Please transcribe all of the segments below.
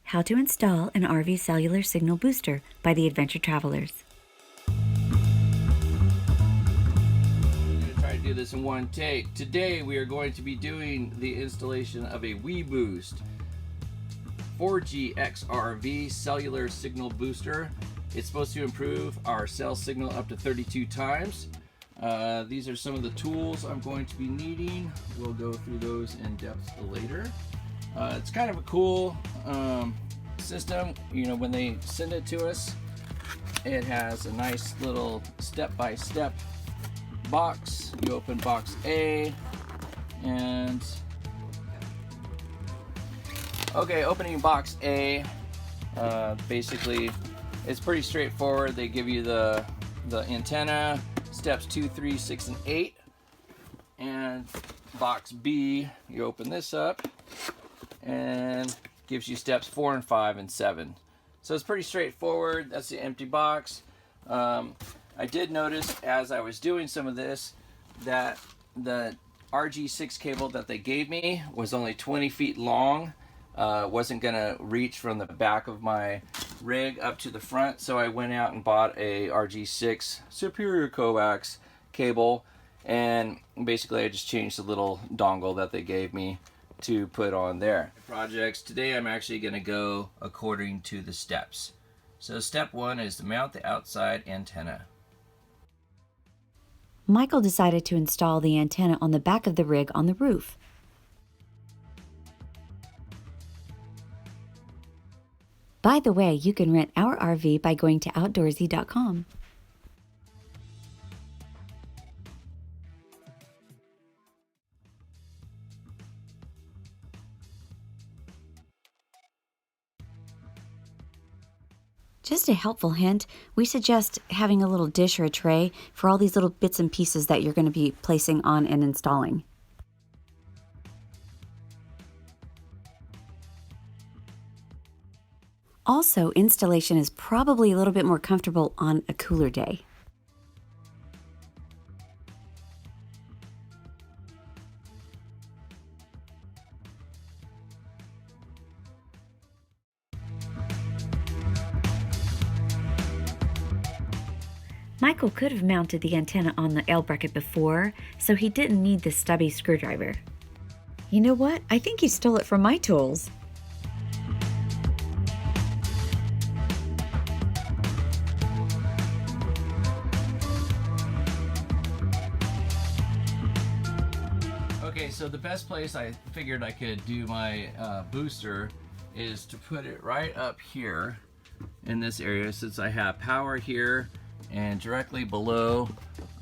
How to Install an RV Cellular Signal Booster by the Adventure Travelers. I'm going to try to do this in one take. Today we are going to be doing the installation of a WeBoost 4G-X RV Cellular Signal Booster. It's supposed to improve our cell signal up to 32 times. These are some of the tools I'm going to be needing. We'll go through those in depth later. It's kind of a cool system. You know, when they send it to us, it has a nice little step-by-step box. You open box A, and okay, opening box A, basically it's pretty straightforward. They give you the antenna, steps 2, 3, 6, and 8. And box B, you open this up and gives you steps 4 and 5 and 7. So it's pretty straightforward. That's the empty box. I did notice as I was doing some of this that the RG6 cable that they gave me was only 20 feet long. Wasn't gonna reach from the back of my rig up to the front, so I went out and bought a RG6 Superior coax cable, and basically I just changed the little dongle that they gave me to put on there. Projects today, I'm actually gonna go according to the steps. So step 1 is to mount the outside antenna. Michael decided to install the antenna on the back of the rig on the roof. By the way, you can rent our RV by going to outdoorsy.com. Just a helpful hint, we suggest having a little dish or a tray for all these little bits and pieces that you're going to be placing on and installing. Also, installation is probably a little bit more comfortable on a cooler day. Michael could have mounted the antenna on the L bracket before, so he didn't need this stubby screwdriver. You know what? I think he stole it from my tools. Okay, so the best place I figured I could do my booster is to put it right up here in this area, since I have power here, and directly below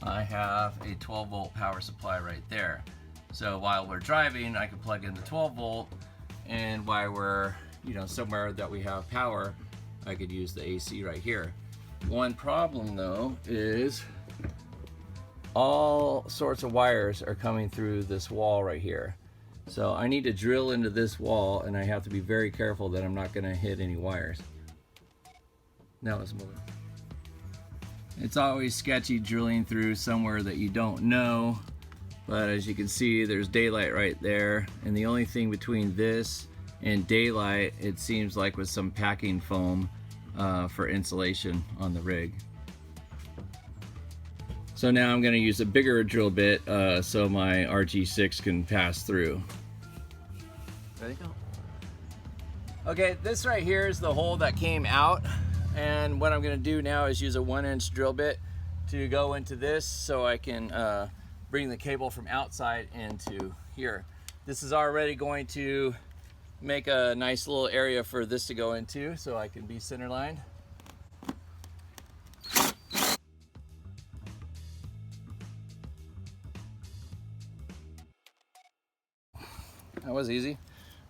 I have a 12 volt power supply right there. So while we're driving, I can plug in the 12 volt, and while we're, you know, somewhere that we have power, I could use the AC right here. One problem though is all sorts of wires are coming through this wall right here. So I need to drill into this wall, and I have to be very careful that I'm not going to hit any wires. Now let's move it. It's always sketchy drilling through somewhere that you don't know, but as you can see, there's daylight right there, and the only thing between this and daylight, it seems like, was some packing foam for insulation on the rig. So now I'm going to use a bigger drill bit so my RG6 can pass through. Ready? Go. Okay, this right here is the hole that came out, and what I'm going to do now is use a 1-inch drill bit to go into this so I can bring the cable from outside into here. This is already going to make a nice little area for this to go into, so I can be center lined. That was easy.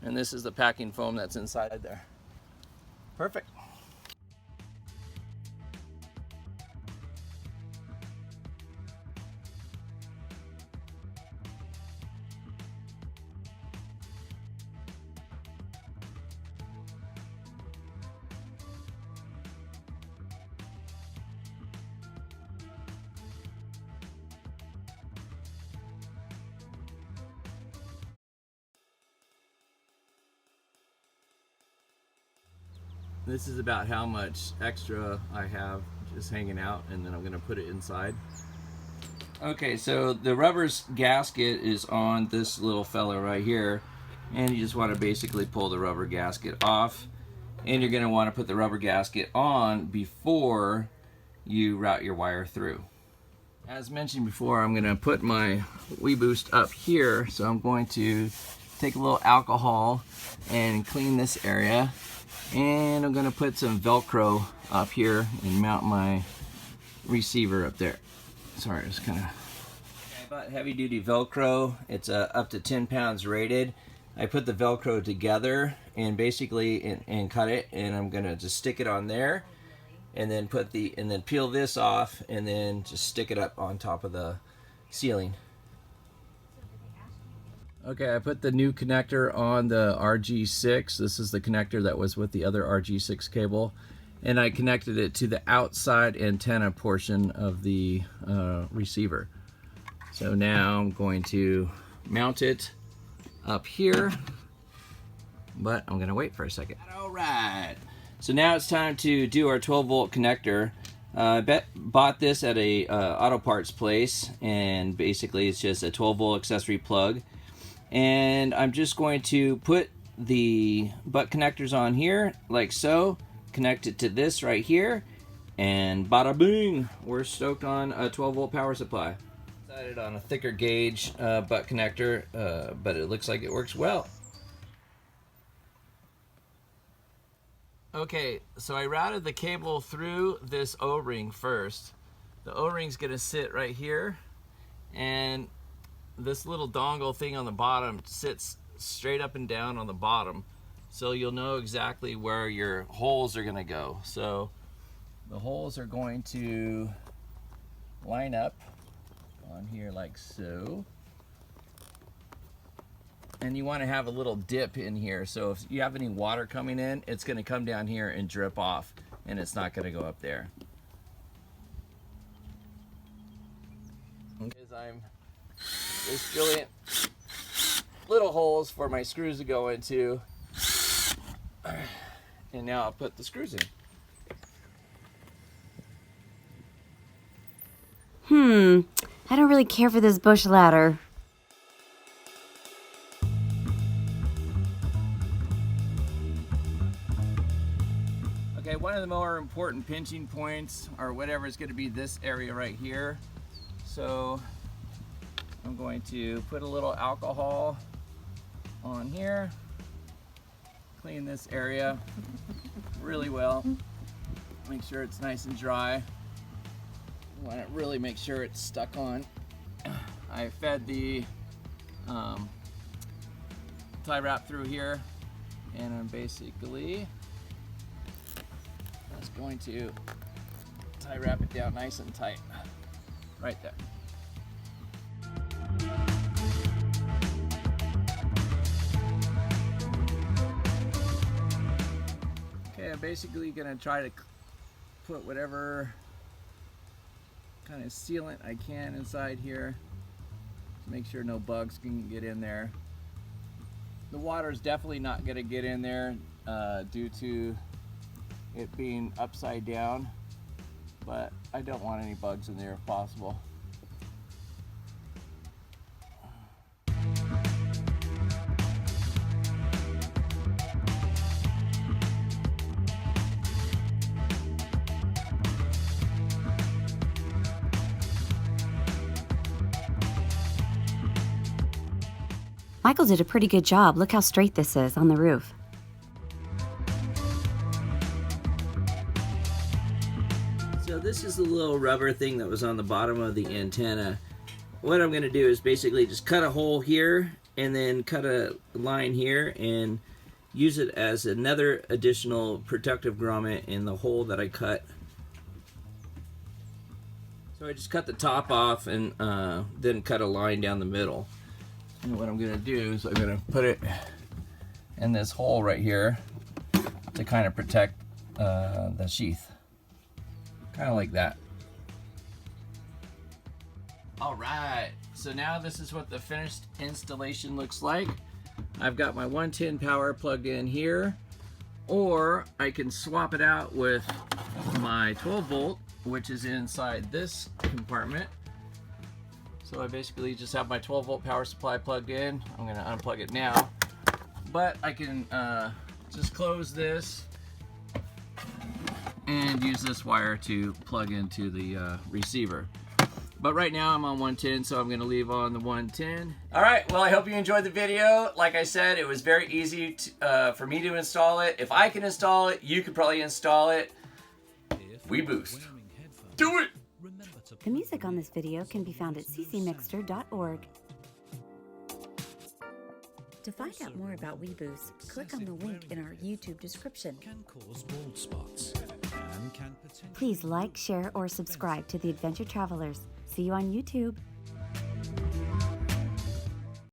And this is the packing foam that's inside there. Perfect. This is about how much extra I have just hanging out, and then I'm gonna put it inside. Okay, so the rubber's gasket is on this little fella right here, and you just want to basically pull the rubber gasket off, and you're gonna want to put the rubber gasket on before you route your wire through. As mentioned before, I'm gonna put my WeBoost up here, so I'm going to take a little alcohol and clean this area, and I'm gonna put some Velcro up here and mount my receiver up there. Sorry, it's kind of... I bought heavy duty Velcro. It's up to 10 pounds rated. I put the Velcro together and basically and cut it, and I'm gonna just stick it on there, and then peel this off, and then just stick it up on top of the ceiling. Okay, I put the new connector on the RG6. This is the connector that was with the other RG6 cable, and I connected it to the outside antenna portion of the receiver. So now I'm going to mount it up here, but I'm gonna wait for a second. All right, so now it's time to do our 12-volt connector. I bought this at a auto parts place, and basically it's just a 12-volt accessory plug. And I'm just going to put the butt connectors on here, like so, connect it to this right here, and bada boom, we're stoked on a 12-volt power supply. Decided on a thicker gauge butt connector, but it looks like it works well. Okay, so I routed the cable through this O-ring first. The O-ring's gonna sit right here, and this little dongle thing on the bottom sits straight up and down on the bottom, so you'll know exactly where your holes are gonna go. So the holes are going to line up on here like so, and you want to have a little dip in here, so if you have any water coming in, it's going to come down here and drip off, and it's not going to go up there. Because I'm just drilling little holes for my screws to go into, and now I'll put the screws in. I don't really care for this bush ladder. Okay, one of the more important pinching points, or whatever, is going to be this area right here. So I'm going to put a little alcohol on here, clean this area really well, make sure it's nice and dry. You want to really make sure it's stuck on. I fed the tie wrap through here, and I'm basically just going to tie wrap it down nice and tight right there. Okay, I'm basically gonna try to put whatever kind of sealant I can inside here to make sure no bugs can get in there. The water is definitely not going to get in there due to it being upside down, but I don't want any bugs in there if possible. Michael did a pretty good job. Look how straight this is on the roof. So this is the little rubber thing that was on the bottom of the antenna. What I'm going to do is basically just cut a hole here and then cut a line here and use it as another additional protective grommet in the hole that I cut. So I just cut the top off and then cut a line down the middle. And what I'm going to do is I'm going to put it in this hole right here to kind of protect the sheath. Kind of like that. Alright, so now this is what the finished installation looks like. I've got my 110 power plugged in here. or I can swap it out with my 12 volt, which is inside this compartment. So I basically just have my 12 volt power supply plugged in. I'm going to unplug it now, but I can just close this and use this wire to plug into the receiver. But right now I'm on 110, so I'm going to leave on the 110. All right, well, I hope you enjoyed the video. Like I said, it was very easy for me to install it. If I can install it, you could probably install it. WeBoost. Do it! The music on this video can be found at ccmixter.org. To find out more about WeBoost, click on the link in our YouTube description. Please like, share, or subscribe to The Adventure Travelers. See you on YouTube.